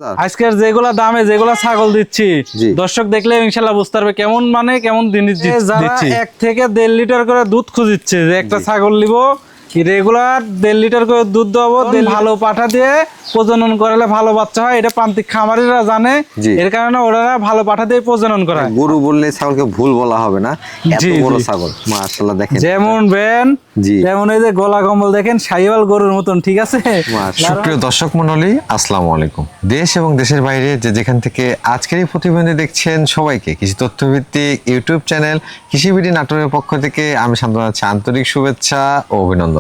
আজকের যেগুলা দামে যেগুলা ছাগল দিচ্ছি দর্শক দেখলে ইনশাল্লাহ বুঝতে পারবে কেমন কেমন জিনিস দিচ্ছি। 1 থেকে 1.5 লিটার করে দুধ খুঁজিচ্ছে যে একটা ছাগল নিব রেগুলার 1.5 লিটার করে দুধ দেবো, ভালো পাঠা দিয়ে প্রজনন করালে ভালো বাচ্চা হয়, এটা প্রান্তিক খামারিরা জানে, এর কারণে ওরা ভালো পাঠা দিয়ে প্রজনন করায়। গরু বললে ছাগলকে ভুল বলা হবে না, এত বড় ছাগল মাশাআল্লাহ। দেখেন যেমন বেন যেমন এই যে গলা কম্বল দেখেন শাহিওয়াল গরুর মতন, ঠিক আছে। সুপ্রিয় দর্শক মণ্ডলী, আসসালামু আলাইকুম। দেশ এবং দেশের বাইরে যে যেখান থেকে আজকের এই প্রতিবেদন দেখছেন সবাইকে কৃষি তথ্যভিত্তিক ইউটিউব চ্যানেল কৃষিবিডি নাটোরের পক্ষ থেকে আমি শান্তনু জানাচ্ছি আন্তরিক শুভেচ্ছা ও অভিনন্দন।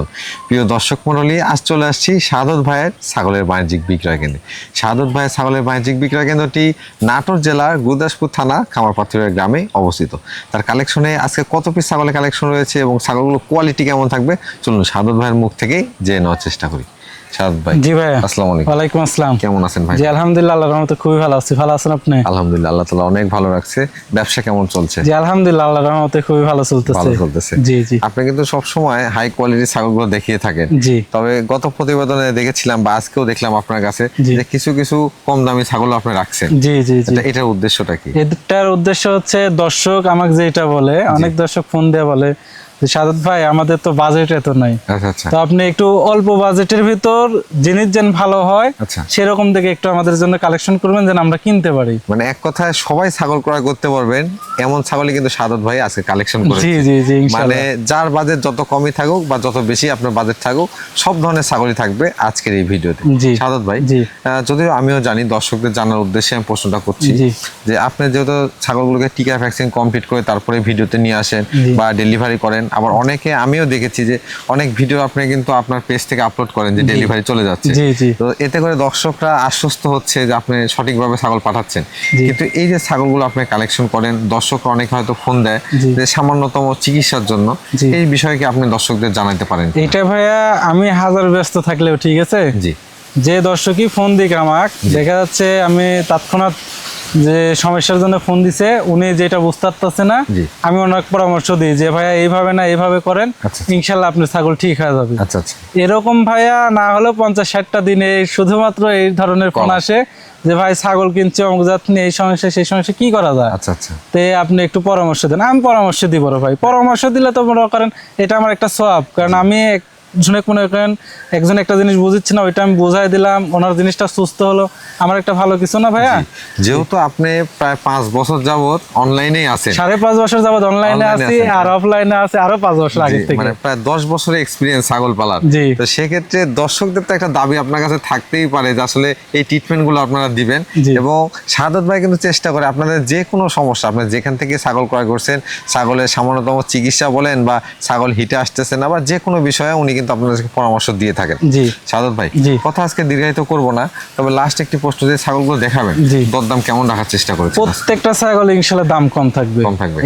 প্রিয় দর্শক মণ্ডলী, আজ চলে আসছি শাহাদত ভাইয়ের ছাগলের বাণিজ্যিক বিক্রয় কেন্দ্রে। শাহাদত ভাইয়ের ছাগলের বাণিজ্যিক বিক্রয় কেন্দ্রটি নাটোর জেলার গুরুদাসপুর থানা খামারপাথুরিয়া গ্রামে অবস্থিত। তার কালেকশনে আজকে কত পিস ছাগলের কালেকশন রয়েছে এবং ছাগলগুলোর কোয়ালিটি কেমন থাকবে চলুন শাহাদত ভাইয়ের মুখ থেকেই জেনে নেওয়ার চেষ্টা করি। শাহাদত ভাই, জি ভাই, আসসালামু আলাইকুম। ওয়ালাইকুম আসসালাম। কেমন আছেন ভাই? জি আলহামদুলিল্লাহ, আল্লাহর রহমতে খুবই ভালো আছি। ভালো আছেন আপনি? আলহামদুলিল্লাহ, আল্লাহ তাআলা অনেক ভালো রাখছে। ব্যবসা কেমন চলছে? জি আলহামদুলিল্লাহ, আল্লাহর রহমতে খুবই ভালো চলতেছে। জি জি। আপনি কিন্তু সব সময় হাই কোয়ালিটির ছাগলগুলো দেখিয়ে থাকেন। জি। তবে গত প্রতিবেদনে দেখেছিলাম বা আজকেও দেখলাম আপনার কাছে যে কিছু কিছু কম দামি ছাগল আপনি রাখছেন। জি জি জি। এটার উদ্দেশ্যটা কি? এটার উদ্দেশ্য হচ্ছে দর্শক আমাকে যেটা বলে, অনেক দর্শক ফোন দিয়ে বলে শাহাদত ভাই আমাদের তো বাজেট এত নাই, তো আপনি একটু অল্প বাজেটের ভিতর জিনিস যেন ভালো হয় সেরকম থেকে একটু আমাদের জন্য কালেকশন করবেন যেন আমরা কিনতে পারি। মানে এক কথায় সবাই ছাগল ক্রয় করতে পারবেন এমন ছাগলই কিন্তু শাহাদত ভাই আজকে কালেকশন করেছে। জি জি জি, মানে যার বাজেট যত কমই থাকুক বা যত বেশি আপনার বাজেট থাকুক সব ধরনের ছাগলই থাকবে আজকের এই ভিডিওতে। শাহাদত ভাই, যদিও আমিও জানি দর্শকদের জানার উদ্দেশ্যে আমি প্রশ্নটা করছি যে আপনি যেহেতু ছাগলগুলোকে টিকা ভ্যাকসিন কমপ্লিট করে তারপরে ভিডিওতে নিয়ে আসেন বা ডেলিভারি করেন, আবার অনেকে আমিও দেখেছি যে অনেক ভিডিও আপনি কিন্তু আপনার পেজ থেকে আপলোড করেন যে ডেলিভারি চলে যাচ্ছে, তো এতে করে দর্শকরা আশ্বস্ত হচ্ছে যে আপনি সঠিকভাবে ছাগল পাঠাচ্ছেন। কিন্তু এই যে ছাগলগুলো আপনি কালেকশন করেন, দর্শকরা অনেক হয়তো ফোন দেয় যে সামান্যতম চিকিৎসার জন্য, এই বিষয়ে কি আপনি দর্শকদের জানাতে পারেন? এটা ভাইয়া আমি হাজার ব্যস্ত থাকলেও ঠিক আছে, যে দর্শকই ফোন দিক আমাকে দেখা যাচ্ছে আমি তৎক্ষণাৎ যে সমস্যার জন্য ফোন দিছে উনি যেটা বুঝতে পারতেছে না, আমি অনেক পরামর্শ দিই যে ভাইয়া এইভাবে না এইভাবে করেন, ইনশাল্লাহ আপনার ছাগল ঠিক হয়ে যাবে। এরকম ভাইয়া না হলেও 50-60টা দিনে শুধুমাত্র এই ধরনের ফোন আসে যে ভাই ছাগল কিনছে অমুক জাত নিয়ে এই সমস্যা সেই সমস্যা কি করা যায়, তে আপনি একটু পরামর্শ দেন। আমি পরামর্শ দিব ভাই, পরামর্শ দিলে তো মনে করেন এটা আমার একটা সওয়াব, কারণ আমি মনে করেন একজন একটা জিনিস বুঝিচ্ছে না, ওইটা আমি বোঝাই দিলাম, ওনার জিনিসটা সুস্থ হলো, আমার একটা ভালো কিছু না ভাইয়া। যেহেতু আপনি প্রায় 5 বছর যাবত অনলাইনেই আছেন, 5.5 বছর যাবত অনলাইনে আছি আর অফলাইনে আছে আরো 5 বছর আগে থেকে, মানে প্রায় 10 বছরের এক্সপেরিয়েন্স ছাগল পালার। তো সেক্ষেত্রে দর্শকদের তো একটা দাবি আপনার কাছে থাকতেই পারে যে আসলে এই ট্রিটমেন্ট গুলো আপনারা দিবেন, এবং শাহাদত ভাই কিন্তু চেষ্টা করে আপনাদের যে কোনো সমস্যা আপনি যেখান থেকে ছাগল ক্রয় করছেন, ছাগলের সামান্যতম চিকিৎসা বলেন বা ছাগল হিটে আসতেছে না বা যে কোনো বিষয়ে উনি কিন্তু আপনাদেরকে পরামর্শ দিয়ে থাকেন। শাহাদত ভাই, কথা আজকে দীর্ঘায়িত করব না, তবে লাস্ট একটি প্রশ্ন, যে ছাগলগুলো দেখাবেন দরদাম কেমন রাখার চেষ্টা করেছেন? প্রত্যেকটা ছাগল ইনশাআল্লাহ দাম কম থাকবে,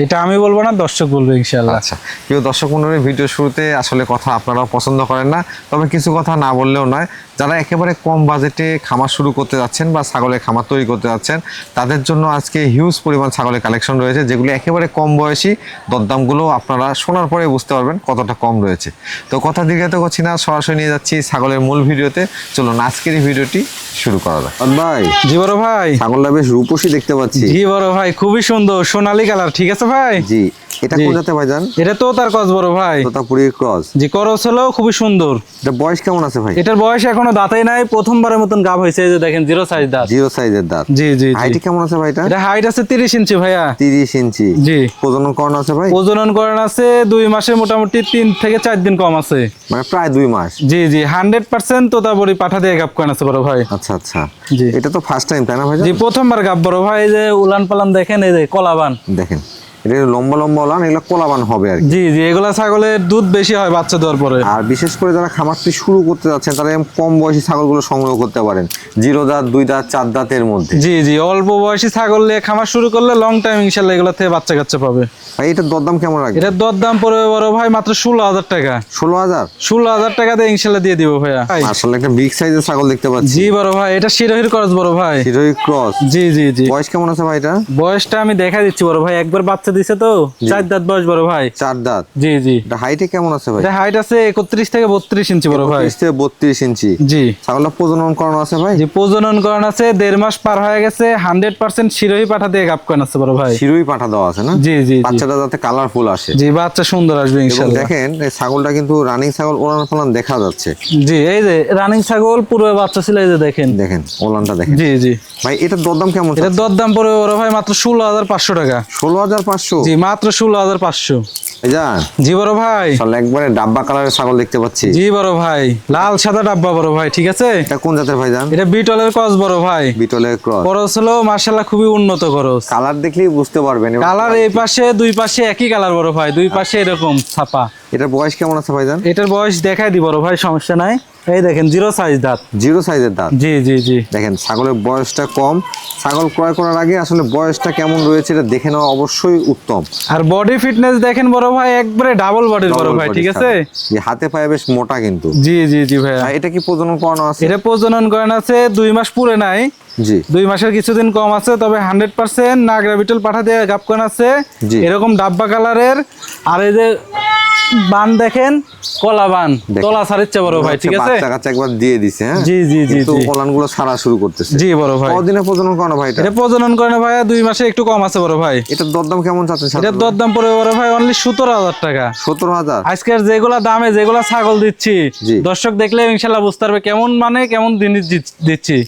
এটা আমি বলবো না, দর্শক বলবে ইনশাআল্লাহ। আচ্ছা, প্রিয় দর্শক মণ্ডলী, ভিডিও শুরুতে আসলে কথা আপনারাও পছন্দ করেন না, তবে কিছু কথা না বললেও নয়, যারা একেবারে কম বাজেটে খামার শুরু করতে যাচ্ছেন বা ছাগলের খামার তৈরি করতে যাচ্ছেন তাদের জন্য আজকে হিউজ পরিমাণ ছাগলের কালেকশন রয়েছে, যেগুলো একেবারে কম বয়সী, দরদামগুলো আপনারা শোনার পরে বুঝতে পারবেন কতটা কম রয়েছে। তো কথা দীর্ঘায়িত করছি না, সরাসরি নিয়ে যাচ্ছি ছাগলের মূল ভিডিওতে। চলুন আজকের এই ভিডিওটি শুরু করা যাক। ভাই, জি বড় ভাই, ছাগলটা বেশ রূপসী দেখতে পাচ্ছি। জি বড় ভাই, খুবই সুন্দর সোনালী কালার, ঠিক আছে ভাই? জি, এটা কোন জাতের ভাইজান? এটা তো তার ক্রস বড় ভাই, তোতাপুরি ক্রস। জি, ক্রস হলো খুবই সুন্দর। এটা বয়স কেমন আছে ভাই? এটার বয়স এখনো দাঁতেই নাই, প্রথমবারের মতন গাব হয়েছে, এই যে দেখেন জিরো সাইজ দাঁত। জিরো সাইজের দাঁত। জি জি। হাইট কেমন আছে ভাই? এটা হাইট আছে 30 ইঞ্চি ভাইয়া। 30 ইঞ্চি। জি। প্রজনন করানো আছে ভাই? প্রজনন করানো আছে 2 মাসের, মোটামুটি 3 থেকে 4 দিন কম আছে, মানে প্রায় 2 মাস। জি জি, 100% তোতাপুরি পাঠা দিয়ে গাব করানো আছে বড় ভাই। আচ্ছা আচ্ছা, জি। এটা তো ফার্স্ট টাইম তাই না ভাই? জি, প্রথমবার গাব বড় ভাই। এই যে উলান পালান দেখেন, এই যে কলাবান দেখেন, এটা লম্বা লম্বা ওলান, এগুলো কোলাবান হবে আর কি। জি জি, এগুলা ছাগলের দুধ বেশি হয় বাচ্চা দেওয়ার পরে। আর বিশেষ করে যারা খামারটি শুরু করতে যাচ্ছেন তারা কম বয়সী ছাগলগুলো সংগ্রহ করতে পারেন, 0 দাঁত 2 দাঁত 4 দাঁতের মধ্যে। জি জি, অল্প বয়সী ছাগল নিয়ে খামার শুরু করলে লং টাইম ইনশাআল্লাহ এগুলা থেকে বাচ্চা কাচ্চা পাবে। ভাই এটার দরদাম কেমন রাখবেন? এটার দরদাম পড়বে বড় ভাই মাত্র 16,000 টাকা। 16,000 টাকা দিয়ে ইনশাআল্লাহ দিয়ে দিব ভাইয়া। আসলে একটা বিগ সাইজের ছাগল দেখতে পাচ্ছি। জি বড় ভাই, এটা শিরোহির ক্রস বড় ভাই। শিরোহি ক্রস। জি জি জি। বয়স কেমন আছে ভাই এটা? বয়সটা আমি দেখা দিচ্ছি বড় ভাই, একবার বাচ্চা দিছে তো, 4 দাঁত বয়স বড় ভাই। 4 দাঁত। জি জি। এটা হাইটে কেমন আছে ভাই? এটা হাইট আছে 31 থেকে 32 ইঞ্চি বড় ভাই। 31 থেকে 32 ইঞ্চি। জি। ছাগলটা প্রজনন করানো আছে ভাই? জি, প্রজনন করানো আছে, 1.5 মাস পার হয়ে গেছে, 100% শিরোহী পাঠা দিয়ে গাব করানো আছে বড় ভাই। শিরোহী পাঠা দেওয়া আছে না? জি জি। বাচ্চাটা যাতে কালারফুল আসে। জি, বাচ্চা সুন্দর আসবে এবং ইনশাআল্লাহ। দেখেন এই ছাগলটা কিন্তু রানিং ছাগল, ওলান পালান দেখা যাচ্ছে। জি, এই যে রানিং ছাগল পুরো বাচ্চা ছিল, এই যে দেখেন ওলানটা দেখেন। জি জি। ভাই এটার দরদাম কেমন? এটার দরদাম পড়বে বড় ভাই মাত্র 16,500 টাকা। 16,500? জি, মাত্র 16,500। জান জি বড় ভাই। আসলে একবারে ডাব্বা কালারের ছাগল দেখতে পাচ্ছি। জি বড় ভাই, লাল সাদা ডাব্বা বড় ভাই, ঠিক আছে? এটা কোন জাতের ভাই জান? এটা বিটলের ক্রস বড় ভাই। বিটলের ক্রস। খরচ হলো মাশাআল্লাহ খুবই উন্নত খরচ। কালার দেখলেই বুঝতে পারবেন। কালার এই পাশে দুই পাশে একই কালার বড় ভাই, দুই পাশে এরকম ছাপা। এটার বয়স কেমন আছে ভাই জান? এটার বয়স দেখাই দি বড় ভাই, সমস্যা নাই। এই দেখেন 0 সাইজ দাঁত। 0 সাইজের দাঁত। জি জি জি। দেখেন ছাগলের বয়সটা কম। ছাগল ক্রয় করার আগে আসলে বয়সটা কেমন রয়েছে এটা দেখে নেওয়া অবশ্যই উত্তম। আর বডি ফিটনেস দেখেন বড় ভাই, একবারে ডাবল বডির বড় ভাই, ঠিক আছে? যে হাতে পায়ে বেশ মোটা কিন্তু। জি জি জি ভাই। এটা কি প্রজনন করানো আছে? এটা প্রজনন করানো আছে, 2 মাস পুরে নাই। জি। 2 মাসের কিছুদিন কম আছে, তবে 100% নাগরা বিটল পাঠা দিয়ে গাব করানো আছে। এরকম ডাব্বা কালারের। আর এই যে বান দেখেন, কলা বান, তলা ছাড়িচ্ছে বড় ভাই, ঠিক আছে? বাচ্চা কাচ্চা একবার দিয়ে দিছে। হ্যাঁ জি জি জি। তো ওলানগুলো ছাড়া শুরু করতেছে। জি বড় ভাই। কতদিনে প্রজনন করানো ভাই? এটা প্রজনন করানো ভাই 2 মাসে একটু কম আছে বড় ভাই। এটার দরদাম কেমন চাচ্ছেন? এটার দরদাম পড়বে বড় ভাই অনলি 17,000 টাকা। 17,000? আজকের যেগুলা দামে যেগুলা ছাগল দিচ্ছি, দর্শক দেখলে ইনশাআল্লাহ বুঝতে পারবে কেমন মানে কেমন জিনিস দিচ্ছি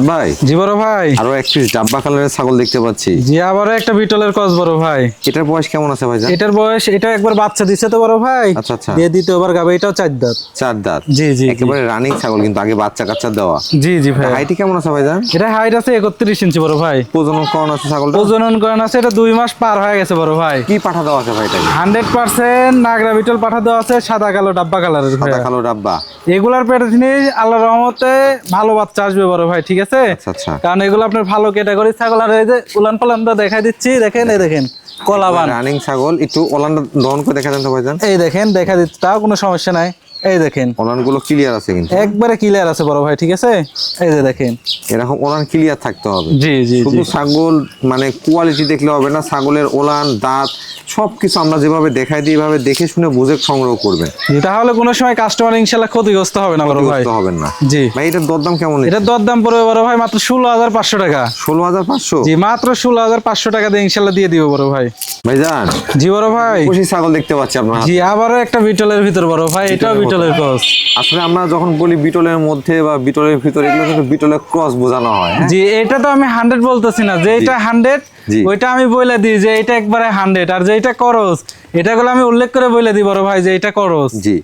ভাই। জি বড় ভাই। আরো এক পিস ডাব্বা কালারের ছাগল দেখতে পাচ্ছি। জি, আবারও একটা বিটলের ক্রস বড় ভাই। এটার বয়স কেমন আছে ভাই জান? এটার বয়স, এটা একবার বাচ্চা দিছে তো বড় ভাই। আচ্ছা আচ্ছা। দিয়ে দ্বিতীয়বার গাবে, এটাও 4 দাঁত। 4 দাঁত। জি জি। একেবারে রানিং ছাগল কিন্তু, আগে বাচ্চা কাচ্চা দেওয়া। জি জি ভাই। হাইট কেমন আছে ভাই জান? এটা হাইট আছে 31 ইঞ্চি বড় ভাই। প্রজনন করানো আছে ছাগলটা? প্রজনন করানো আছে, এটা 2 মাস পার হয়ে গেছে বড় ভাই। কি পাঠা দেওয়া আছে ভাই? 100% নাগরা বিটল পাঠা দেওয়া আছে, সাদা কালো ডাব্বা কালারের। সাদা কালো ডাব্বা। এগুলার পেটে জিনিস আল্লাহর রহমতে ভালো বাচ্চা আসবে বড় ভাই, ঠিক আছে? আচ্ছা আচ্ছা। কারণ এগুলো আপনার ভালো ক্যাটাগরি ছাগল। আর এই যে উলান পালানটা দেখাই দিচ্ছি, দেখেন এই দেখেন কলাবান রানিং ছাগল। একটু ওলানটা দহন করে দেখা যান তো ভাইজান। এই দেখেন দেখা দিচ্ছি, তাও কোনো সমস্যা নাই। এই দেখেন ওলানগুলো ক্লিয়ার আছে কিন্তু, একবারে ক্লিয়ার আছে বড় ভাই, ঠিক আছে? এই যে দেখেন এরকম ওলান ক্লিয়ার থাকতে হবে। জি জি। শুধু ছাগল মানে কোয়ালিটি দেখলে হবে না, ছাগলের ওলান দাঁত সবকিছু আমরা যেভাবে দেখাই দিই, এভাবে দেখে শুনে বুঝে সংগ্রহ করবেন। জি, তাহলে কোনো সময় কাস্টমার ইনশাআল্লাহ ক্ষতিগ্রস্ত হবে না বড় ভাই। হবেন না। জি ভাই এটার দরদাম কেমন? এটার দরদাম পড়বে বড় ভাই মাত্র 16,500 টাকা। 16,500? জি, মাত্র 16,500 টাকা দিয়ে ইনশাআল্লাহ দিয়ে দিব বড় ভাই। ভাইজান। জি বড় ভাই। খুশি ছাগল দেখতে পাচ্ছি আপনার হাতে। জি, আবারও একটা বিটলের ভিতর বড় ভাই, এটাও বিটলের ক্রস। আসলে আমরা যখন বলি বিটলের মধ্যে বা বিটলের ভিতরে, এগুলো কিন্তু বিটলের ক্রস বোঝানো হয়। জি, এটা তো আমি 100 বলতেছি না যে এটা 100, ওইটা আমি বলে দিই যে এটা একবারে 100। আর যেটা করস, এটাগুলো আমি উল্লেখ করে বলে দিই বড় ভাই যে এটা করস। জি।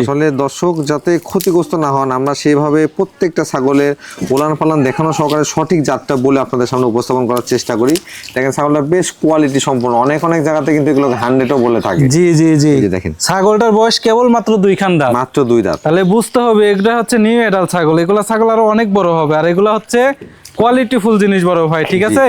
আসলে দর্শক যাতে ক্ষতিগ্রস্ত না হন, আমরা সেইভাবে প্রত্যেকটা ছাগলের ওলান পালান দেখানো সহকারে সঠিক জাতটা বলে আপনাদের সামনে উপস্থাপন করার চেষ্টা করি। দেখেন ছাগলটা বেশ কোয়ালিটি সম্পন্ন। অনেক অনেক জায়গাতে কিন্তু এগুলো 100ও বলে থাকে। জি জি জি। দেখেন ছাগলটার বয়স কেবল মাত্র 2 খান দাঁত। মাত্র 2 দাঁত। তাহলে বুঝতে হবে এগুলা হচ্ছে নিউ এডাল ছাগল। এগুলা ছাগল আরো অনেক বড় হবে। আর এগুলা হচ্ছে কোয়ালিটিফুল জিনিস বড় ভাই, ঠিক আছে?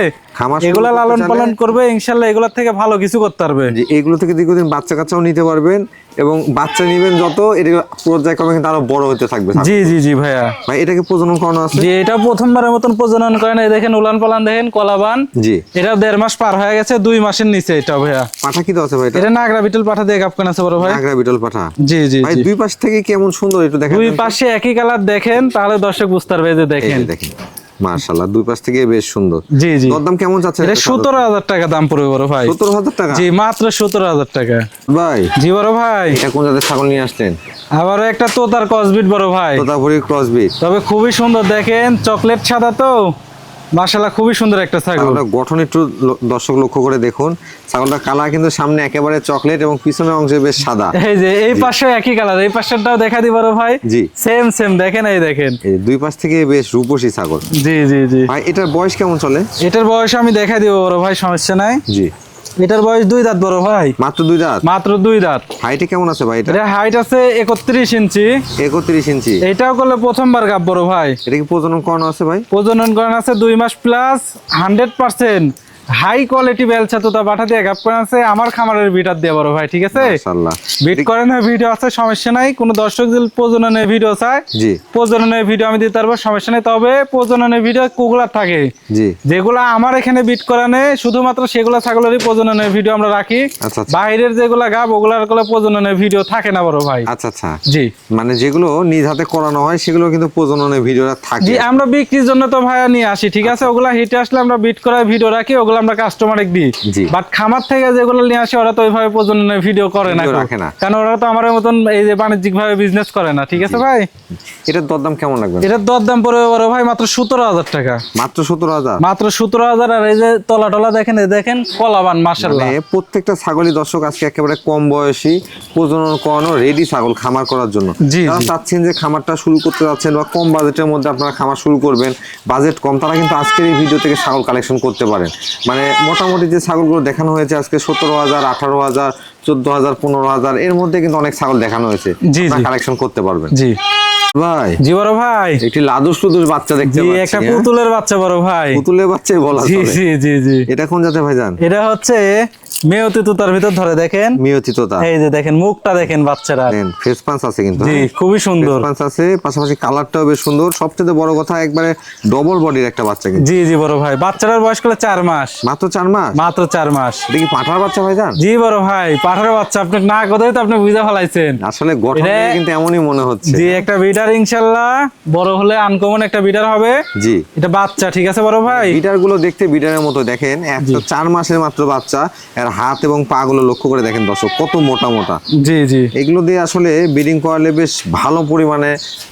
এগুলা লালন পালন করবে ইনশাআল্লাহ, এগুলা থেকে ভালো কিছু করতে পারবে। এগুলো থেকে দীর্ঘদিন বাচ্চা কাচ্চাও নিতে পারবেন, এবং বাচ্চা নিবেন যত, এটা পর্যায়ক্রমে কিন্তু আরো বড় হতে থাকবে। জি জি জি ভাইয়া। ভাই এটাকে প্রজনন করানো আছে? জি, এটা প্রথমবারের মতন প্রজনন করেন। এই দেখেন উলান পালান দেখেন, কলাবান। জি। এটা 1.5 মাস পার হয়ে গেছে, 2 মাসের নিচে এটা ভাইয়া। পাঠা কি আছে ভাই? এটা নাগরা বিটল পাঠা দিয়ে গাব কানা আছে বড় ভাই। নাগরা বিটল পাঠা। জি জি। ভাই দুই পাশ থেকে কেমন সুন্দর একটু দেখেন। দুই পাশে একই কালার দেখেন, তাহলে দর্শক বুঝতে পারবে। যে দেখেন মাশাআল্লাহ, দুই পাশ থেকে বেশ সুন্দর। জি জি। দাম কেমন যাচ্ছে? এটা 17,000 টাকা দাম পড়বে বড় ভাই। 17,000 টাকা? জি, মাত্র 17,000 টাকা। ভাই। জি বড় ভাই। এটা কোন জাতের ছাগল নিয়ে আসলেন? আবারও একটা তোতার ক্রসবিট বড় ভাই। তোতাপুরি ক্রসবিট। তবে খুবই সুন্দর, দেখেন চকলেট সাদা তো, মাশাআল্লাহ খুবই সুন্দর একটা ছাগল। গঠন একটু দর্শক লক্ষ্য করে দেখুন, ছাগলটা কালার কিন্তু সামনে একেবারে চকলেট এবং পিছনের অংশে বেশ সাদা। এই যে এই পাশে একই কালার, এই পাশেরটাও দেখা দি বড় ভাই। জি। সেম সেম দেখেন, এই দেখেন এই দুই পাশ থেকে বেশ রূপসী ছাগল। জি জি জি। ভাই এটার বয়স কেমন চলে? এটার বয়স আমি দেখা দিব বড় ভাই, সমস্যা নাই। জি। এটার বয়স 2 দাঁত বড় ভাই। মাত্র 2 দাঁত? মাত্র 2 দাঁত। হাইটে কেমন আছে ভাই? এটা হাইট আছে 31 ইঞ্চি। 31 ইঞ্চি। এটাও করলে প্রথমবার গাব বড় ভাই। এটা কি প্রজনন করানো আছে ভাই? প্রজনন করানো আছে 2 মাস প্লাস, 100% হাই কোয়ালিটি বেলচা তোতা পাঠা দিয়ে গাপ করে আছে আমার খামারের বিটার দিয়ে বড় ভাই, ঠিক আছে? মাশাআল্লাহ। বিট করে না ভিডিও আছে, সমস্যা নাই। কোনো দর্শক যদি প্রজননের ভিডিও চায়, জি প্রজননের ভিডিও আমি দিতে পারবো, সমস্যা নেই। তবে প্রজননের ভিডিও কুগুলা থাকে, জি যেগুলা আমার এখানে বিট করা নেই, শুধুমাত্র সেগুলা ছাগলেরই প্রজননের ভিডিও আমরা রাখি। আচ্ছা আচ্ছা। বাইরের যেগুলা গাব ওগুলার কোনো প্রজননের ভিডিও থাকে না বড় ভাই। আচ্ছা আচ্ছা, জি মানে যেগুলো নিজ হাতে করানো হয় সেগুলো কিন্তু প্রজননের ভিডিওটা থাকে। জি, আমরা বিক্রির জন্য তো ভাইয়া নিয়ে আসি, ঠিক আছে? ওগুলা হিটে আসলে আমরা বিট করার ভিডিও রাখি, ওগুলো আমরা কাস্টমারে দিই। জি। বাট খামার থেকে যেগুলো নিয়ে আসে ওরা তো ওইভাবে প্রজননের ভিডিও করে না, ভিডিও রাখে না। কারণ ওরা তো আমার মতন এই যে বাণিজ্যিক ভাবে বিজনেস করে না, ঠিক আছে ভাই? এটার দরদাম কেমন লাগবে? এটার দরদাম পড়বে বড় ভাই মাত্র 17,000 টাকা। মাত্র 17,000? মাত্র 17,000। আর এই যে তলা টলা দেখেন, এই দেখেন কলাবান, মাশাআল্লাহ। মানে প্রত্যেকটা ছাগলই দর্শক আজকে একেবারে কম বয়সী প্রজনন করানো রেডি ছাগল খামার করার জন্য। জি, যারা জি। চাচ্ছেন যে খামারটা শুরু করতে যাচ্ছেন বা কম বাজেটের মধ্যে আপনারা খামার শুরু করবেন, বাজেট কম, তারা কিন্তু আজকের এই ভিডিও থেকে ছাগল কালেকশন করতে পারেন। মানে মোটামুটি যে ছাগলগুলো দেখানো হয়েছে আজকে 17,000, 18,000, 14,000, 15,000 এর মধ্যে কিন্তু অনেক ছাগল দেখানো হয়েছে, জি, জি। কালেকশন করতে পারবেন। জি ভাই, জি বড় ভাই। একটি লাদুস লুদুস বাচ্চা দেখতে জি, পাচ্ছি। একটা হ্যাঁ? পুতুলের বাচ্চা বড় ভাই। পুতুলের বাচ্চাই বলা জি চলে। জি জি জি। এটা কোন জাতের ভাইজান? এটা হচ্ছে মেয়তি তুতার ভিতর ধরে দেখেন, মিয়তি তোতা। এই যে দেখেন মুখটা দেখেন বাচ্চারা। ফেস পাঞ্চ আছে কিন্তু। জি, হ্যাঁ? খুবই সুন্দর। ফেস পাঞ্চ আছে, পাশাপাশি কালারটাও বেশ সুন্দর। সবচেয়ে বড় কথা একবারে ডবল বডির একটা বাচ্চা কিন্তু। জি জি বড় ভাই, বাচ্চাটার বয়স হলো 4 মাস। মাত্র 4 মাস? মাত্র 4 মাস। এটা কি পাঠার বাচ্চা ভাইজান? জি বড় ভাই, পাঠার বাচ্চা। আপনি না কোথায় তো আপনি বুঝে ফেলাইছেন। আসলে গঠন এটা- দেখে কিন্তু এমনই মনে হচ্ছে। জি, একটা বিটার ইনশাআল্লাহ বড় হলে আনকমন একটা বিটার হবে। জি। এটা বাচ্চা, ঠিক আছে বড় ভাই? বিটার গুলো দেখতে বিটারের মতো দেখেন, একটা 4 মাসের মাত্র বাচ্চা। এর হাত এবং পা গুলো লক্ষ্য করে দেখেন দর্শক, কত মোটা মোটা। জি জি। এগুলো দিয়ে আসলে ব্রিডিং করালে বেশ ভালো পরিমাণে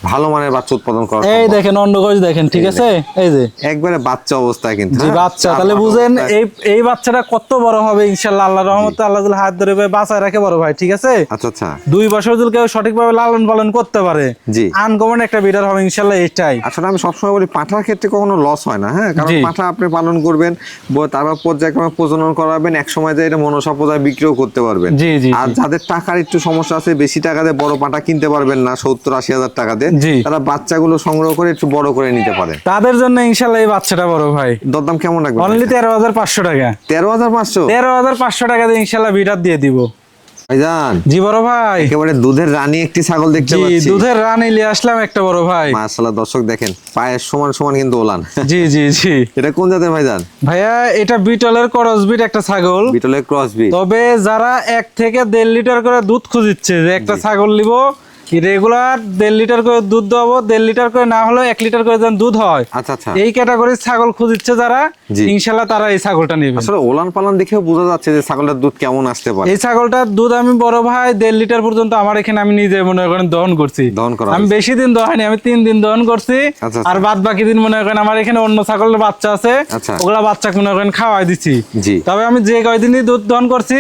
ভালো মানের বাচ্চা উৎপাদন করা এই সম্ভব। দেখেন অন্ডকোষ দেখেন, ঠিক আছে? এই যে একবারে বাচ্চা অবস্থায় কিন্তু। জি হ্যাঁ? বাচ্চা, 4 তাহলে মাস বুঝেন অবস্থায়। এই বাচ্চাটা কত বড় হবে ইনশাআল্লাহ। আল্লাহর রহমতে আল্লাহ যদি হাত ধরে বাঁচায় রাখে বড় ভাই, ঠিক আছে? আচ্ছা আচ্ছা। 2 বছর যদি কেউ সঠিকভাবে লালন পালন করতে পারে, জি। আনকমন একটা বিটার হবে ইনশাআল্লাহ এইটাই। আসলে আমি সবসময় বলি পাঠার ক্ষেত্রে কখনো লস হয় না। হ্যাঁ, কারণ জি। পাঠা আপনি পালন করবেন, তারপর পর্যায়ক্রমে প্রজনন করাবেন, এক সময় যে এটা মনসা পর্যায়ে বিক্রিও করতে পারবেন। জি, জি, আর জি। যাদের টাকার একটু সমস্যা আছে, বেশি টাকা দিয়ে বড় পাঠা কিনতে পারবেন না, 70-80 হাজার টাকা দিয়ে, জি। তারা বাচ্চাগুলো সংগ্রহ করে একটু বড় করে নিতে পারে। তাদের জন্য ইনশাআল্লাহ এই বাচ্চাটা বড় ভাই দরদাম কেমন লাগবে? অনলি 13,500 টাকা। 13,500? 13,500 টাকা দিয়ে ইনশাআল্লাহ বিটার দিয়ে দিব ভাইজান, জি বড় ভাই। একেবারে দুধের রানী একটি ছাগল দেখতে জি, পাচ্ছি। দুধের রানী নিয়ে আসলাম একটা বড় ভাই। মাশাআল্লাহ, দর্শক দেখেন পায়ের সমান সমান কিন্তু ওলান। জি জি জি। এটা কোন জাতের ভাইজান? ভাইয়া এটা বিটলের ক্রস বিট একটা ছাগল। বিটলের ক্রস বিট। তবে যারা 1 থেকে 1.5 লিটার করে দুধ খুঁজিচ্ছে, যে একটা ছাগল নিব রেগুলার 1.5 লিটার করে দুধ দেবো, 1.5 লিটার করে না হলেও 1 লিটার করে যেন দুধ হয়, আচ্ছা আচ্ছা। এই ক্যাটাগরির ছাগল খুঁজিচ্ছে যারা, জি। ইনশাআল্লাহ তারা এই ছাগলটা নেবে। আসলে ওলান পালান দেখেও বোঝা যাচ্ছে যে ছাগলটার দুধ কেমন আসতে পারে। এই ছাগলটার দুধ আমি বড় ভাই 1.5 লিটার পর্যন্ত আমার এখানে আমি নিজে মনে করেন দহন করছি। দহন করা আমি হয়েছে। বেশি দিন দহানি, আমি 3 দিন দহন করছি। আচ্ছা, আর বাদ বাকি দিন মনে করেন আমার এখানে অন্য ছাগলের বাচ্চা আছে, আচ্ছা। ওগুলা বাচ্চা মনে করেন খাওয়াই দিচ্ছি। জি। তবে আমি যে কয়দিনই দুধ দহন করছি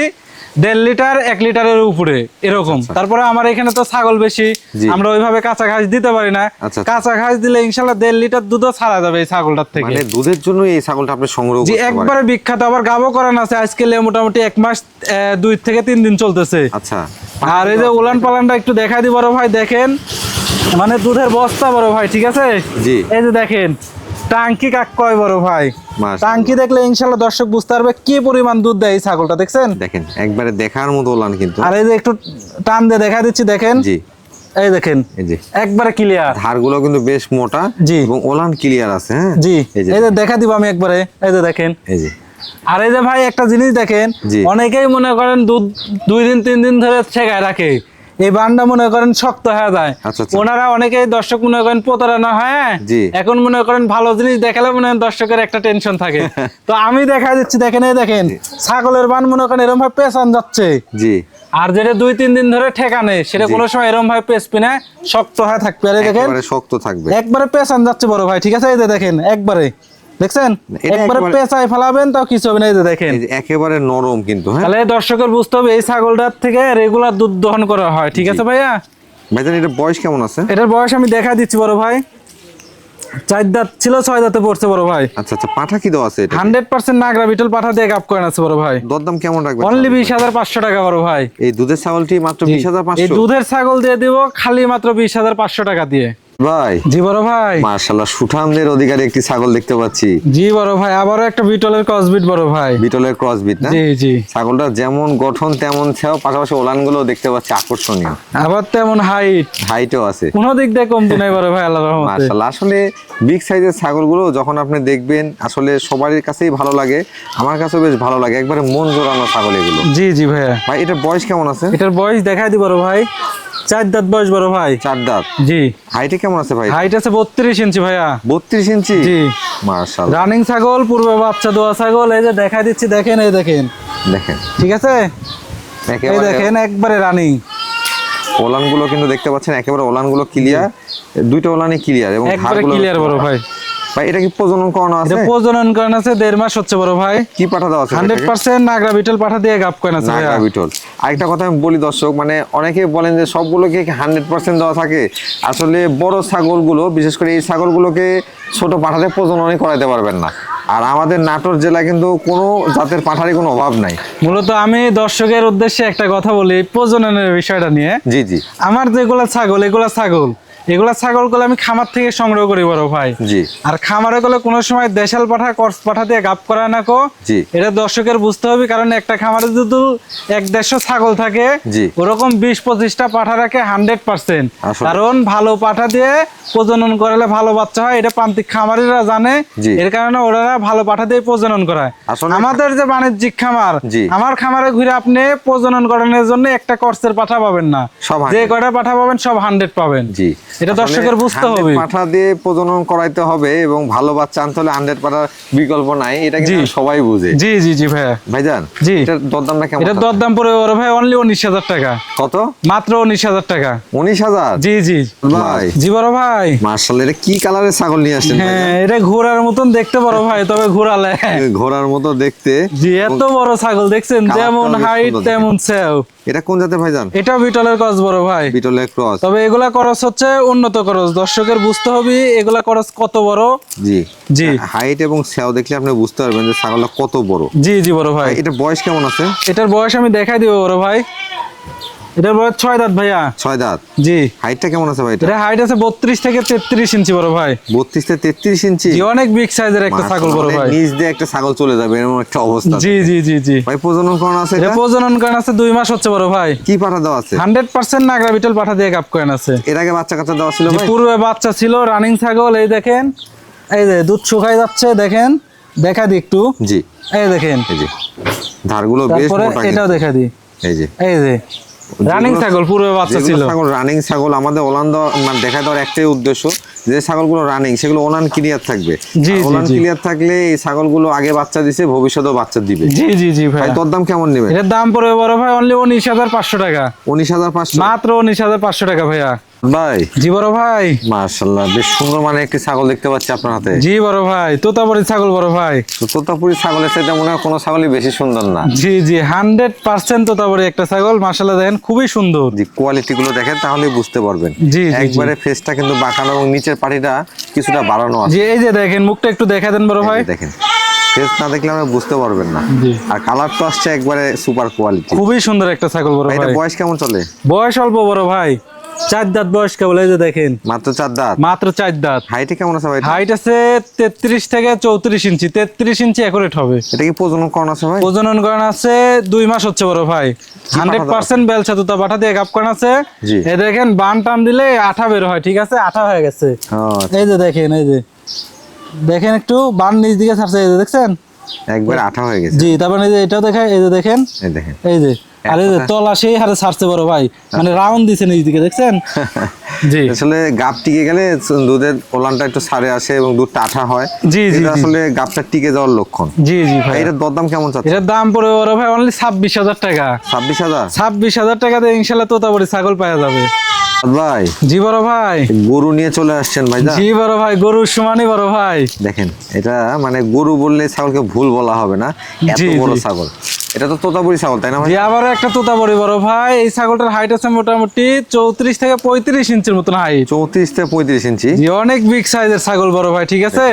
1.5 লিটার 1 লিটারের উপরে এরকম। তারপরে আমার এখানে তো ছাগল বেশি, জি। আমরা ওইভাবে কাঁচা ঘাস দিতে পারি না। আচ্ছা। কাঁচা ঘাস দিলে ইনশাআল্লাহ 1.5 লিটার দুধও ছাড়া যাবে এই ছাগলটার থেকে। মানে দুধের জন্য এই ছাগলটা আপনি সংগ্রহ জি, করতে পারেন। একবারে বিখ্যাত। আবার গাবও করান আছে আজকে মোটামুটি 1 মাস 2 থেকে 3 দিন চলতেছে। আচ্ছা। আর এই যে উলান পালানটা একটু দেখাই দি বড় ভাই, দেখেন মানে দুধের বস্তা বড় ভাই, ঠিক আছে? জি। এই যে দেখেন টাঙ্কি কাক কয় বড় ভাই, মাশাআল্লাহ। টাঙ্কি দেখলে ইনশাআল্লাহ দর্শক বুঝতে পারবে কি পরিমাণ দুধ দেয় এই ছাগলটা, দেখছেন? দেখেন একবারে দেখার মতো ওলান কিন্তু। আর এই যে একটু টান দিয়ে দেখা দিচ্ছি, দেখেন জি। এই দেখেন এই যে একবারে ক্লিয়ার। ধারগুলো কিন্তু বেশ মোটা। জি। এবং ওলান ক্লিয়ার আছে। হ্যাঁ, জি, এই যে এই যে দেখা দিব আমি একবারে, এই যে দেখেন। এই যে আর এই যে ভাই একটা জিনিস দেখেন, জি। অনেকেই মনে করেন দুধ 2 দিন 3 দিন ধরে ছেঁকায় রাখে, এই বানটা মনে করেন শক্ত হয়ে যায়। আচ্ছা, আচ্ছা। ওনারা অনেকেই দর্শক মনে করেন প্রতারণা হয়। জি। এখন মনে করেন ভালো জিনিস দেখালে মনে হয় দর্শকের একটা টেনশন থাকে। তো আমি দেখা দিচ্ছি, দেখেন এই দেখেন ছাগলের বান মনে করেন এরকম ভাবে পেছান যাচ্ছে। জি। আর যেটা 2-3 দিন ধরে ঠেকানে সেটা জি। কোনো সময় এরকম ভাবে পেছপি না, শক্ত হয়ে থাকবে। আর এই দেখেন একেবারে শক্ত থাকবে। একবারে পেছান যাচ্ছে বড় ভাই, ঠিক আছে? এই যে দেখেন একবারে, দেখছেন? এটা একবারে একেবারে- পেঁচায় ফেলাবেন তাও কিছু হবে না, এই যে দেখেন। এই যে একেবারে নরম কিন্তু। হ্যাঁ তাহলে দর্শকের বুঝতে হবে এই ছাগলটার থেকে রেগুলার দুধ দহন করা হয়, ঠিক আছে ভাইয়া? ভাইজান, এটা বয়স কেমন আছে? এটার বয়স আমি দেখা দিচ্ছি বড় ভাই, 4 দাঁত ছিল, 6 দাঁতে পড়ছে বড় ভাই। আচ্ছা আচ্ছা। পাঠা কি দেওয়া আছে এটা? 100% নাগরা বিটল পাঠা দিয়ে গাপ করেন আছে বড় ভাই। দরদাম কেমন রাখবে? অনলি 20,500 টাকা বড় ভাই। এই দুধের ছাগলটি মাত্র জি। 20,500? এই দুধের ছাগল দিয়ে দিব খালি মাত্র 20,500 টাকা দিয়ে। ভাই জি বড় ভাই, মাশাআল্লাহ সুঠামদের অধিকারী একটি ছাগল দেখতে পাচ্ছি। জি বড় ভাই, আবারও একটা বিটলের ক্রসবিট বড় ভাই। বিটলের ক্রসবিট না? জি জি। ছাগলটা যেমন গঠন তেমন ছাও, পাশাপাশি ওলানগুলো দেখতে পাচ্ছি আকর্ষণীয়, আবার তেমন হাইটও আছে। কোনো দিক দিয়ে কমতি নাই বড় ভাই, আল্লাহর রহমতে। মাশাআল্লাহ আসলে বিগ সাইজের ছাগলগুলো যখন আপনি দেখবেন আসলে সবারই কাছেই ভালো লাগে, আমার কাছেও বেশ ভালো লাগে, একবারে মন জোড়ানো ছাগল এগুলো। জি জি ভাইয়া। ভাই এটার বয়স কেমন আছে? এটার বয়স দেখাই দি বড় ভাই, 4 দাঁত বয়স বড় ভাই। 4 দাঁত। জি। হাইটে কেমন আছে ভাই? হাইট আছে 32 ইঞ্চি ভাইয়া। 32 ইঞ্চি? জি। মাশাআল্লাহ। রানিং ছাগল, পূর্বে বাচ্চা দেওয়া ছাগল। এই যে দেখাই দিচ্ছি, দেখেন, এই দেখেন দেখেন, ঠিক আছে, এই একেবারে দেখেন একবারে রানিং। ওলানগুলো কিন্তু দেখতে পাচ্ছেন একেবারে ওলানগুলো ক্লিয়ার, দুইটা ওলানই ক্লিয়ার এবং একবারে ধারগুলো ক্লিয়ার বড় ভাই। ভাই এটা কি প্রজনন করানো আছে? এটা প্রজনন করানো আছে, 1.5 মাস হচ্ছে বড় ভাই। কি পাঠা দেওয়া আছে? 100% নাগরা বিটল পাঠা দিয়ে গাব করানো আছে ভাইয়া। নাগরা বিটল। আরেকটা কথা আমি বলি দর্শক, মানে অনেকে বলেন যে সবগুলোকে 100% দেওয়া থাকে, আসলে বড় ছাগলগুলো বিশেষ করে এই ছাগলগুলোকে ছোট পাঠাতে প্রজননই করাতে পারবেন না। আর আমাদের নাটোর জেলায় কিন্তু কোনো জাতের পাঠারই কোনো অভাব নাই। মূলত আমি দর্শকের উদ্দেশ্যে একটা কথা বলি প্রজননের বিষয়টা নিয়ে। জি জি। আমার যেগুলা ছাগল, এগুলা ছাগলগুলো আমি খামার থেকে সংগ্রহ করি বড় ভাই। জি। আর খামারে গুলো কোনো সময় দেশাল পাঠা, কর্স পাঠা দিয়ে গাব করা না কো। জি। এটা দর্শকের বুঝতে হবে, কারণ একটা খামারে যদি 150 ছাগল থাকে, জি, ওরকম 20-25টা পাঠা রাখে 100%। আসলে। কারণ ভালো পাঠা দিয়ে প্রজনন করালে ভালো বাচ্চা হয়, এটা প্রান্তিক খামারিরা জানে। জি। এর কারণে ওরা ভালো পাঠা দিয়ে প্রজনন করায়। আসলে। আমাদের যে বাণিজ্যিক খামার, জি। আমার খামারে ঘুরে আপনি প্রজনন করানোর জন্য একটা কর্সের পাঠা পাবেন না, সব 100। যে কয়টা পাঠা পাবেন সব 100 পাবেন। জি। এটা আসলে দর্শকের বুঝতে 100 হবে। পাঠা দিয়ে প্রজনন করাইতে হবে এবং ভালো বাচ্চা আনতে হলে 100 পাঠার বিকল্প নাই, এটা কিন্তু জি। সবাই বুঝে। জি জি জি ভাইয়া। ভাইজান জি। এটার দরদামটা কেমন? এটার দরদাম পড়ে ওর ভাই অনলি 19,000 টাকা। কত? মাত্র 19,000 টাকা। 19,000? জি জি ভাই জি বড় ভাই। মাশাআল্লাহ, এটা কি কালারের ছাগল নিয়ে আসছেন ভাই? হ্যাঁ, এটা ঘোড়ার মতন দেখতে বড় ভাই, তবে ঘোড়ালে। ঘোড়ার মতো দেখতে। জি, এত বড় ছাগল দেখছেন, কালারটাও যেমন বেশ হাইট সুন্দর তেমন সেও। এটা কোন জাতের ভাইজান? এটা বিটলের ক্রস বড় ভাই। বিটলের ক্রস। তবে এগুলা খরচ হচ্ছে উন্নত খরচ, দর্শকের বুঝতে হবে এগুলা খরচ কত বড়। জি জি। হাইট এবং সেও দেখলে আপনি বুঝতে পারবেন যে ছাগলটা কত বড়। জি জি বড় ভাই। এটা বয়স কেমন আছে? এটার বয়স আমি দেখাই দিব বড় ভাই। এটার বয়স 6 দাঁত ভাইয়া। 6 দাঁত। জি। হাইটটা কেমন আছে ভাই? এটা হাইট আছে 32 থেকে 33 ইঞ্চি বড় ভাই। 32 থেকে 33 ইঞ্চি? জি, অনেক বিগ সাইজের একটা ছাগল বড় ভাই। নিচ দিয়ে একটা ছাগল চলে যাবে এরকম একটা অবস্থা। জি জি জি জি। ভাই প্রজনন করানো আছে? এটা প্রজনন করানো আছে 2 মাস হচ্ছে বড় ভাই। কি পাঠা দেওয়া আছে? 100% নাগরা বিটল পাঠা দিয়ে গাব করানো আছে। এর আগে বাচ্চা কাচ্চা দেওয়া ছিল জি, ভাই? পূর্বে বাচ্চা ছিল, রানিং ছাগল। এই দেখেন, এই যে দুধ শুকাই যাচ্ছে, দেখেন, দেখা দি একটু। জি। এই দেখেন, এই যে ধারগুলো বেশ তারপরে মোটা। এটাও দেখা দি। এই যে রানিং ছাগল, পূর্বে বাচ্চা ছিল। ছাগল রানিং ছাগল আমাদের ওলান মানে দেখা দেওয়ার একটাই উদ্দেশ্য, যে ছাগলগুলো রানিং সেগুলো ওলান ক্লিয়ার থাকবে। জি, জি, ওলান জি। ক্লিয়ার থাকলে এই ছাগলগুলো আগে বাচ্চা দিছে, ভবিষ্যতেও বাচ্চা দিবে। জি জি জি ভাই। ভাই তোর দাম কেমন নেবে? এটার দাম পড়বে বড় ভাই অনলি 19,500 টাকা। 19,500? মাত্র 19,500 টাকা ভাইয়া। ভাই জি বড় ভাই। মাশাআল্লাহ, বেশ সুন্দর মানে একটি ছাগল দেখতে পাচ্ছি আপনার হাতে। জি বড় ভাই, তোতাপুরি ছাগল বড় ভাই। তো তোতাপুরি ছাগলের চাইতে মনে হয় কোনো ছাগলই বেশি সুন্দর না। জি জি, 100% তোতাপুরি একটা ছাগল। মাশাআল্লাহ, দেখেন খুবই সুন্দর। জি, কোয়ালিটি গুলো দেখেন তাহলেই বুঝতে পারবেন। জি, জি, একবারে ফেসটা কিন্তু বাঁকানো এবং নিচের পাটিটা কিছুটা বাড়ানো আছে। জি, এই যে দেখেন, মুখটা একটু দেখা দেন বড় ভাই। দেখেন ফেস না দেখলে আমরা বুঝতে পারবেন না। জি। আর কালার তো আসছে একবারে সুপার কোয়ালিটি। খুবই সুন্দর একটা ছাগল বড় এটা ভাই। বয়স কেমন চলে? বয়স অল্প বড় ভাই, 4 দাঁত বয়স কেবল। এই যে দেখেন, মাত্র 4 দাঁত। মাত্র 4 দাঁত। হাইটে কেমন আছে ভাই? হাইট আছে 33 থেকে 34 ইঞ্চি। 33 ইঞ্চি অ্যাকুরেট হবে। এটা কি প্রজনন করানো আছে ভাই? প্রজনন করানো আছে 2 মাস হচ্ছে বড় ভাই। 100% বেলচা দুটা বাটা দিয়ে গাব করানো আছে। জি। এই দেখেন, বান টান দিলে আঠা বের হয়, ঠিক আছে, আঠা হয়ে গেছে। এই যে দেখেন, এই যে দেখেন, একটু বান নিচ দিকে ছাড়ছে, এই যে দেখছেন, একবার আঠা হয়ে গেছে। জি। তারপরে এই যে এটাও দেখায়, এই যে দেখেন, এই দেখেন। এই যে, আর এই যে তলা সেই হারে ছাড়ছে বড় ভাই, মানে রাউন্ড দিছে নিচ দিকে, দেখছেন। জি। আসলে গাব টিকে গেলে দুধের ওলানটা একটু সারে আসে এবং দুধটা আঠা হয়। জি, জি, এটা জি। আসলে গাবটা টিকে যাওয়ার লক্ষণ। জি জি ভাই। এটার দরদাম কেমন চাচ্ছে? এটার দাম পড়বে বড় ভাই অনলি 26,000 টাকা। 26,000? 26,000 টাকাতে ইনশাল্লাহ তোতাপুরি ছাগল পাওয়া যাবে। ভাই জি বড় ভাই। গরু নিয়ে চলে আসছেন ভাই? জি বড় ভাই, গরুর সমানই বড় ভাই। দেখেন, এটা মানে গরু বললে ছাগলকে ভুল বলা হবে না, এত জি, বড় জি। ছাগল। এটা তো তোতাপুরি ছাগল তাই না ভাই? জি, আবারও একটা তোতাপুরি বড় ভাই। এই ছাগলটার হাইট আছে মোটামুটি 34 থেকে 35 ইঞ্চির মতন হাইট। 34 থেকে 35 ইঞ্চি? জি, অনেক বিগ সাইজের ছাগল বড় ভাই, ঠিক আছে।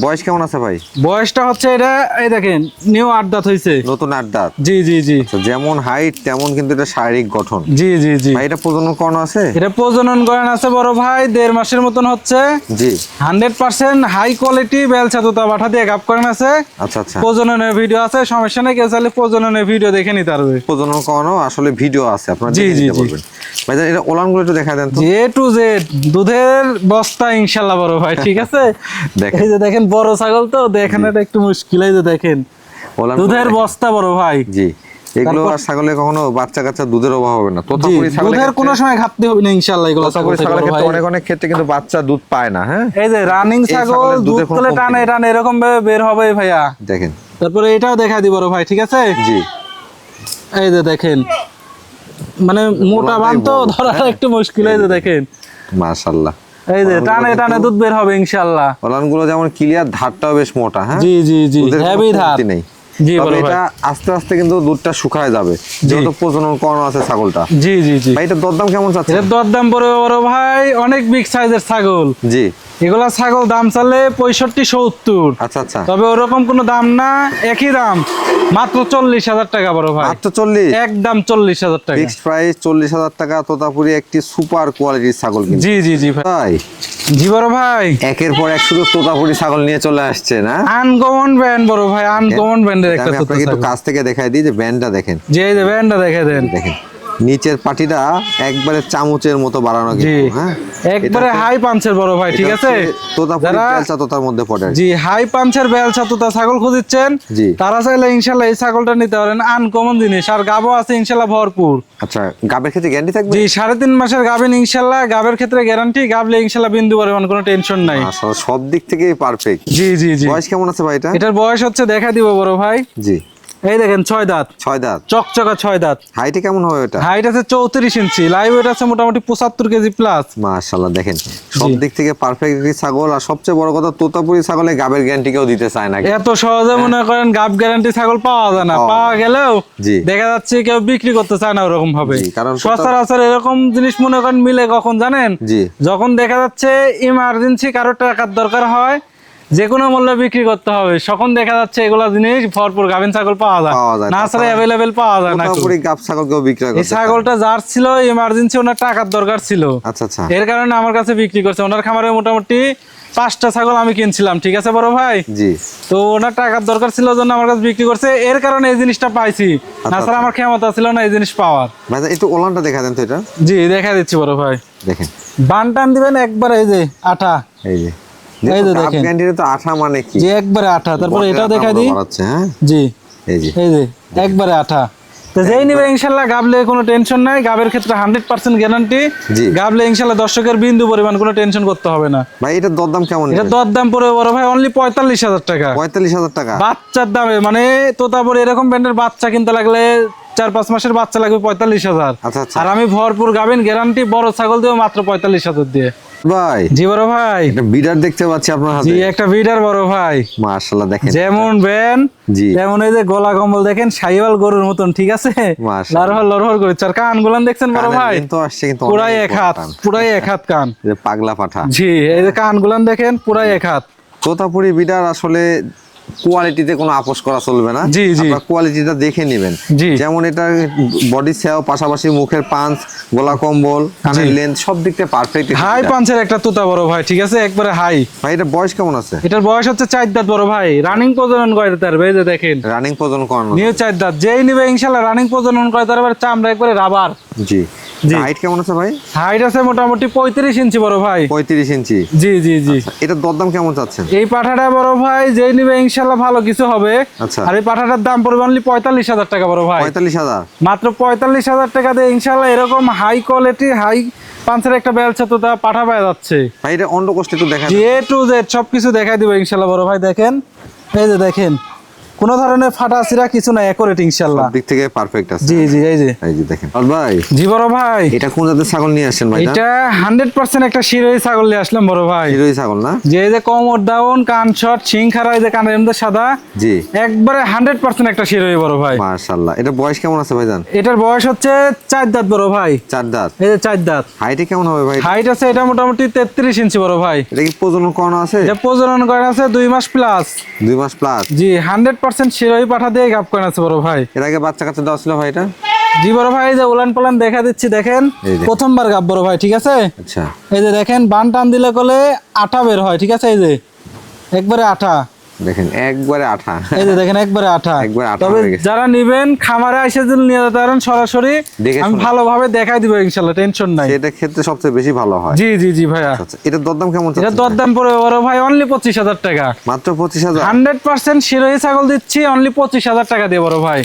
বয়স কেমন আছে ভাই? বয়সটা হচ্ছে এটা এই দেখেন নিউ 8 দাঁত হইছে, নতুন 8 দাঁত। জি জি জি। যেমন হাইট তেমন কিন্তু এটা শারীরিক গঠন। জি জি জি। ভাই এটা প্রজনন করানো আছে? এটা প্রজনন করানো আছে বড় ভাই, 1.5 মাসের মতন হচ্ছে। জি। 100% হাই কোয়ালিটি বেলচা তোতা পাঠা দিয়ে গাব করানো আছে। আচ্ছা আচ্ছা। প্রজননের ভিডিও আছে, সমস্যা নেই, কেউ চাইলে প্রজননের ভিডিও দেখে নিতে পারবে। প্রজনন করানো আসলে ভিডিও আছে, আপনারা দেখে নিতে পারবেন। ভাই এটা ওলানগুলো একটু দেখা দেন তো। A to Z দুধের বস্তা ইনশাআল্লাহ বড় ভাই, ঠিক আছে। এই যে দেখেন বড় ছাগল তো দেখানোটা একটু মুশকিল, এই যে দেখেন দুধের বস্তা বড় ভাই। জি। এগুলো আর ছাগলে কখনো বাচ্চা কাচ্চা দুধের অভাব হবে না। তোতাপুরি ছাগলের দুধের কোনো সময় ঘাটতি হবে না ইনশাআল্লাহ। এগুলো তোতাপুরি ছাগলের ক্ষেত্রে অনেক অনেক ক্ষেত্রে কিন্তু বাচ্চা দুধ পায় না। হ্যাঁ, এই যে রানিং ছাগল দুধ তুলে টানে টানে এরকম ভাবে বের হবে ভাইয়া, দেখেন। তারপরে এটাও দেখা দি বড় ভাই, ঠিক আছে। জি। এই যে দেখেন মানে মোটা বান তো ধরা একটু মুশকিল, এই যে দেখেন মাশাআল্লাহ। এই যে টানে টানে দুধ বের হবে ইনশাআল্লাহ। ওলানগুলো যেমন ক্লিয়ার, ধারটাও বেশ মোটা। হ্যাঁ, জি জি জি, হেভি ধার নেই। জি বড় ভাই, এটা আস্তে আস্তে কিন্তু দুধটা শুকায় যাবে যত প্রজনন করানো আছে ছাগলটা। জি জি জি। ভাই এটা দরদাম কেমন চাচ্ছে? এর দরদাম পড়বে বড় ভাই অনেক বিগ সাইজের ছাগল। জি। এগুলা ছাগল দাম চালে 65-70। আচ্ছা আচ্ছা। তবে ওরকম কোনো দাম না, একই দাম, মাত্র 40,000 টাকা বড় ভাই। মাত্র 40? একদম 40,000 টাকা ফিক্সড প্রাইস 40,000 টাকা। তোতাপুরি একটি সুপার কোয়ালিটির ছাগল কিন্তু। জি জি জি ভাই। জি বড় ভাই, একের পর এক শুধু তোতাপুরি ছাগল নিয়ে চলে আসছে না? আনকমন ব্র্যান্ড বড় ভাই, আনকমন ব্র্যান্ডের একটা আমি আপনাকে একটু কাছ থেকে দেখাই দিই যে ব্যান্ডটা দেখেন। জি এই যে ব্র্যান্ডটা দেখে দেন, দেখেন নিচের পাটিটা একবারে চামচের মতো বাড়ানো কিন্তু। হ্যাঁ, একবারে হাই পাঞ্চের বড় ভাই, ঠিক আছে। তোতাপুরি বেলচা তোতার মধ্যে পড়ে। জি, হাই পাঞ্চের বেলচা তোতা ছাগল খুঁজছেন, জি, তারা চাইলে ইনশাআল্লাহ এই ছাগলটা নিতে পারেন। আনকমন জিনিস, আর গাবও আছে ইনশাআল্লাহ ভরপুর। আচ্ছা, গাবের ক্ষেত্রে গ্যারান্টি থাকবে? জি, 3.5 মাসের গাবেন ইনশাআল্লাহ। গাবের ক্ষেত্রে গ্যারান্টি, গাবলে ইনশাআল্লাহ বিন্দু পরিমাণ কোনো টেনশন নাই। আসলে সব দিক থেকেই পারফেক্ট। জি জি জি। বয়স কেমন আছে ভাই এটা? এটার বয়স হচ্ছে দেখা দিব বড় ভাই। জি। এই দেখেন 6 দাঁত। 6 দাঁত চকচকা 6 দাঁত। হাইটে কেমন হবে এটা? হাইট আছে 34 ইঞ্চি, লাইভ ওয়েট আছে মোটামুটি 75 কেজি প্লাস। মাশাআল্লাহ, দেখেন সব দিক থেকে পারফেক্ট একটি ছাগল। আর সবচেয়ে বড় কথা, তোতাপুরি ছাগলে গাবের গ্যারান্টি কেউ দিতে চায় না। এত সহজে মনে করেন গাব গ্যারান্টি ছাগল পাওয়া যায় না, পাওয়া গেলেও দেখা যাচ্ছে কেউ বিক্রি করতে চায় না ওরকম ভাবে। কারণ সচরাচর এরকম জিনিস মনে করেন মিলে কখন জানেন, যখন দেখা যাচ্ছে ইমার্জেন্সি কারো টাকার দরকার হয়, যে কোনো মূল্যে বিক্রি করতে হবে, তখন দেখা যাচ্ছে এগুলা জিনিস ভরপুর গাভিন ছাগল পাওয়া যায় না, ছাড়া অ্যাভেলেবেল পাওয়া যায় না। তোতাপুরি গাব ছাগল কেউ বিক্রি করে। এই ছাগলটা যার ছিল ইমার্জেন্সি, ওনার টাকার দরকার ছিল। আচ্ছা আচ্ছা। এর কারণে আমার কাছে বিক্রি করছে। ওনার খামারে মোটামুটি 5টা ছাগল আমি কিনছিলাম, ঠিক আছে বড় ভাই। জি। তো ওনার টাকার দরকার ছিল জন্য আমার কাছে বিক্রি করছে, এর কারণে এই জিনিসটা পাইছি। না স্যার আমার ক্ষমতা ছিল না এই জিনিস পাওয়ার। ভাই একটু ওলানটা দেখা দেন তো এটা। জি, দেখা দিচ্ছি বড় ভাই, দেখেন। বান টান দিবেন একবার, এই যে আঠা, এই যে এই যে দেখেন গ্যারান্টি তো আঠা মানে কি? জি, একবারে আঠা। তারপরে এটাও দেখা দিই। হ্যাঁ, জি, এই যে এই যে একবারে আঠা। তো যেই নিবে ইনশাআল্লাহ গাবলে কোনো টেনশন নাই। গাবের ক্ষেত্রে 100% গ্যারান্টি। গাবলে ইনশাআল্লাহ দর্শকের বিন্দু পরিমাণ কোনো টেনশন করতে হবে না। ভাই এটার দরদাম কেমন? এটা দরদাম পড়ে বড় ভাই অনলি 45,000 টাকা। 45,000 টাকা বাচ্চার দামে, মানে তোতাপুরি এরকম ব্র্যান্ডের বাচ্চা কিনতে লাগলে 4-5 মাসের বাচ্চা লাগবে 45,000। আর আমি ভরপুর গাবেন গ্যারান্টি বড় ছাগল দিও মাত্র 45,000 দিয়ে। ভাই জি বড় ভাই, একটা বিডার দেখতে পাচ্ছি আপনার হাতে। জি, একটা বিডার বড় ভাই। মাশাআল্লাহ, দেখেন যেমন বেন, জি, যেমন এই যে গলা কম্বল দেখেন শাইওয়াল গরুর মতন, ঠিক আছে। লড়হর লড়হর করছে। আর কান গুলান দেখছেন বড় ভাই, কিন্তু আসছে কিন্তু পুরাই এক হাত, পুরাই এক হাত কান। যে পাগলা পাঠা। জি, এই যে কান গুলান দেখেন পুরাই এক হাত। তোতাপুরি বিডার আসলে কোয়ালিটিতে কোনো আপোষ করা চলবে না। জি জি, আপনারা কোয়ালিটিটা দেখে নেবেন। যেমন এটা বডি সেও, পাশাপাশি মুখের পাঁচ, গলা কম্বল, কানের লেন্থ সব দিক থেকে পারফেক্ট। হাই পাঞ্চের একটা তোতা বড় ভাই, ঠিক আছে, একবারে হাই। ভাই এটা বয়স কেমন আছে? এটার বয়স হচ্ছে 4 দাঁত বড় ভাই। রানিং প্রজনন করে তার, এই যে দেখেন রানিং প্রজনন করানো। নিউ 4 দাঁত যেই নিবে ইনশাআল্লাহ রানিং প্রজনন করে তার চামড়া একবারে রাবার। জি। হাইট কেমন আছে ভাই? হাইট আছে মোটামুটি 35 ইঞ্চি বড় ভাই। 35 ইঞ্চি। জি জি জি। এটার দরদাম কেমন চাচ্ছেন? এই পাঠাটা বড় ভাই যেই নিবে ইনশাআল্লাহ ভালো কিছু হবে। আচ্ছা। আর এই পাঠাটার দাম পড়বে অনলি 45,000 টাকা বড় ভাই। 45,000 মাত্র 45,000 টাকা দিয়ে ইনশাআল্লাহ এরকম হাই কোয়ালিটি হাই পাঁচের একটা বেলচা তো তা পাঠা পাওয়া যাচ্ছে। ভাই এটা অন্ডকোষ একটু দেখান। A to Z সবকিছু দেখাই দিব ইনশাআল্লাহ বড় ভাই। দেখেন, এই যে দেখেন কোনো ধরনের ফাটা ছিঁড়া কিছু নাই, অ্যাকুরেট ইনশাআল্লাহ। দিক থেকে পারফেক্ট আছে। জি জি, এই যে দেখেন ভাই। জি বড় ভাই, এটা কোন জাতের ছাগল নিয়ে আসছেন ভাই? এটা 100% একটা শিরোহী ছাগল নিয়ে আসলাম বড় ভাই। শিরোহী ছাগল না? যে এই যে কোমর ডাউন, কান শর্ট, শিং খাড়া, এই যে কানের মধ্যে সাদা, জি একবারে 100% একটা শিরোহী বড় ভাই। মাশাআল্লাহ। এটা বয়স কেমন আছে ভাইজান? এটার বয়স হচ্ছে 4 দাঁত বড় ভাই। 4 দাঁত। এই যে 4 দাঁত। হাইটে কেমন হবে ভাই? হাইট আছে এটা মোটামুটি 33 ইঞ্চি বড় ভাই। এটা কি প্রজনন করানো আছে? এটা প্রজনন করা আছে 2 মাস প্লাস। 2 মাস প্লাস। জি 100% শিরোহী পাঠা দিয়ে গাব করা আছে বড় ভাই। এর আগে বাচ্চা কাচ্চা দেওয়া ছিল ভাই এটা? জি বড় ভাই, এই যে উলান পালান দেখা দিচ্ছি দেখেন, এই দেখেন। প্রথমবার গাব বড় ভাই, ঠিক আছে? আচ্ছা এই যে দেখেন বান টান দিলে কলে আঠা বের হয়, ঠিক আছে? এই যে একবারে আঠা, দেখেন একবারে আঠা। এই যে দেখেন একবারে আঠা। একবারে আঠা তবে হয়ে গেছে। যারা নিবেন খামারে এসে যদি নিয়ে যেতে পারেন সরাসরি, দেখে আমি শুনে। ভালোভাবে দেখাই দিব ইনশাআল্লাহ, টেনশন নাই। এটা ক্ষেত্রে সবচেয়ে বেশি ভালো হয়। জি জি জি ভাইয়া। আচ্ছা এটা দরদাম কেমন এটা চাচ্ছেন? দরদাম পড়বে বড় ভাই অনলি 25,000 টাকা। মাত্র 25,000। 100% শিরোহী ছাগল দিচ্ছি অনলি 25,000 টাকা দিয়ে বড় ভাই।